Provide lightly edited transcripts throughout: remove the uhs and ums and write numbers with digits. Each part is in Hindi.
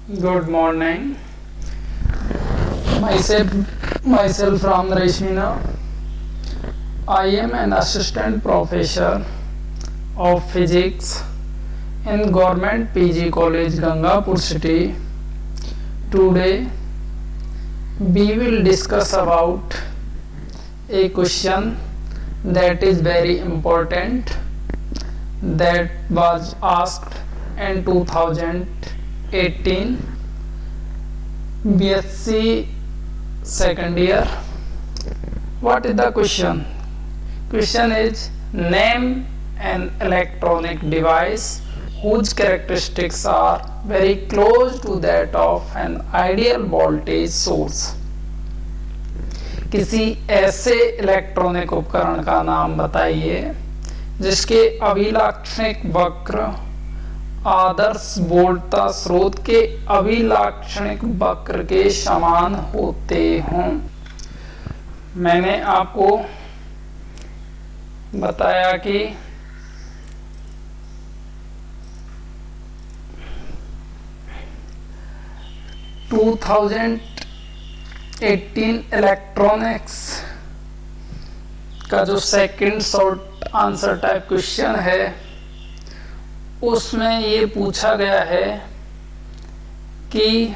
Good morning. Myself Ram Nareshmina. I am an assistant professor of physics in Government PG College, Gangapur City. Today we will discuss about a question that is very important, that was asked in 2018 BSc second year. What is the question? Question is, name an electronic device whose characteristics are very close to that of an ideal voltage source. किसी ऐसे इलेक्ट्रॉनिक उपकरण का नाम बताइए जिसके अभिलाक्षणिक वक्र आदर्श वोल्टता स्रोत के अभिलाक्षणिक वक्र के समान होते हों। मैंने आपको बताया कि इलेक्ट्रॉनिक्स का जो second short answer type question है, उसमें ये पूछा गया है कि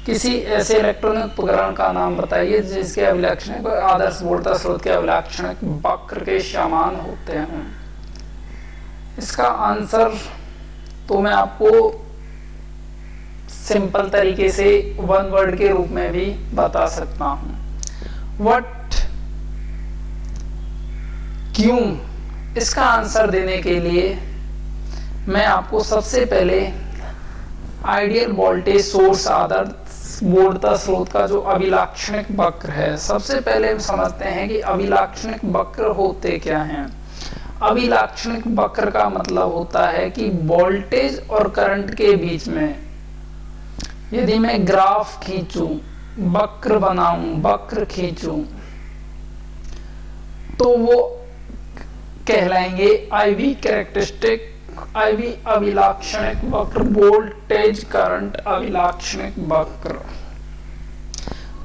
किसी ऐसे इलेक्ट्रॉनिक उपकरण का नाम बताइए जिसके अभिलाक्षणिक आदर्श वोल्टता स्रोत के अभिलाक्षणिक वक्र के समान होते हैं। इसका आंसर तो मैं आपको सिंपल तरीके से वन वर्ड के रूप में भी बता सकता हूं। व्हाट, क्यों? इसका आंसर देने के लिए मैं आपको सबसे पहले आइडियल वोल्टेज सोर्स आदर्श वोल्टता स्रोत का जो अभिलाक्षणिक वक्र है, सबसे पहले हम समझते हैं कि अभिलाक्षणिक वक्र होते क्या हैं। अभिलाक्षणिक वक्र का मतलब होता है कि वोल्टेज और करंट के बीच में यदि मैं ग्राफ खींचूं, वक्र बनाऊं, वक्र खींचूं, तो वो कहलाएंगे आईवी कैरेक्टरिस्टिक, आईवी अभिलाक्षणिक वक्र, वोल्टेज करंट अभिलाक्षणिक वक्र।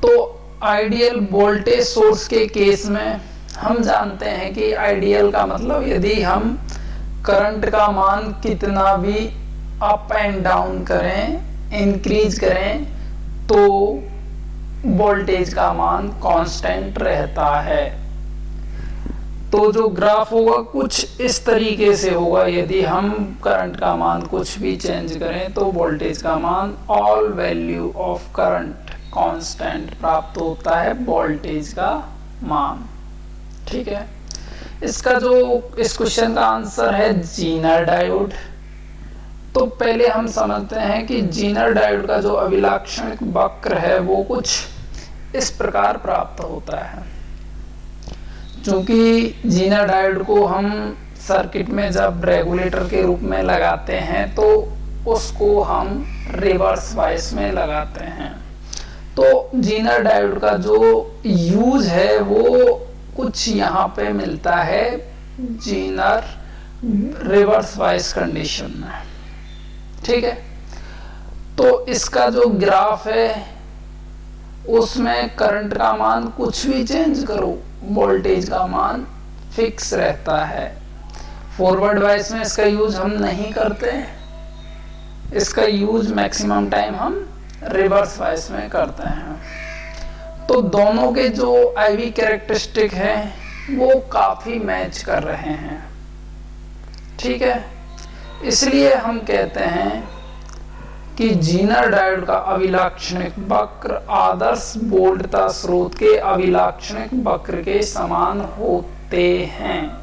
तो आइडियल वोल्टेज सोर्स के केस में हम जानते हैं कि आइडियल का मतलब यदि हम करंट का मान कितना भी अप एंड डाउन करें, इंक्रीज करें, तो वोल्टेज का मान कांस्टेंट रहता है। तो जो ग्राफ होगा कुछ इस तरीके से होगा। यदि हम करंट का मान कुछ भी चेंज करें तो वोल्टेज का मान, all value of current constant प्राप्त होता है वोल्टेज का मान। ठीक है, इसका जो इस क्वेश्चन का आंसर है जीनर डायोड। तो पहले हम समझते हैं कि जीनर डायोड का जो अभिलाक्षणिक वक्र है वो कुछ इस प्रकार प्राप्त होता है। चूंकि जीनर डायोड को हम सर्किट में जब रेगुलेटर के रूप में लगाते हैं तो उसको हम रिवर्स वाइस में लगाते हैं। तो जीनर डायोड का जो यूज है वो कुछ यहाँ पे मिलता है जीनर रिवर्स वाइस कंडीशन में। ठीक है, तो इसका जो ग्राफ है उसमें करंट का मान कुछ भी चेंज करो, वोल्टेज का मान फिक्स रहता है। फॉरवर्ड वाइस में इसका यूज हम नहीं करते, इसका यूज मैक्सिमम टाइम हम रिवर्स वाइस में करते हैं। तो दोनों के जो आईवी कैरेक्टरिस्टिक हैं वो काफी मैच कर रहे हैं। ठीक है, इसलिए हम कहते हैं कि जीनर डायोड का अभिलाक्षणिक वक्र आदर्श वोल्टता स्रोत के अभिलाक्षणिक वक्र के समान होते हैं।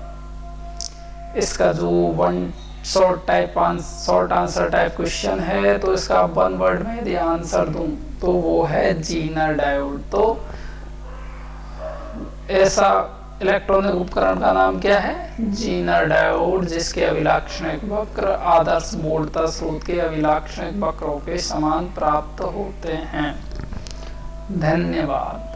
इसका जो one short answer type question है, तो इसका वन वर्ड में यदि आंसर दूं तो वो है जीनर डायोड। तो ऐसा इलेक्ट्रॉनिक उपकरण का नाम क्या है? जीनर डायोड, जिसके अभिलाक्षणिक वक्र आदर्श वोल्टता स्रोत के अभिलाक्षणिक वक्रों के समान प्राप्त होते हैं। धन्यवाद।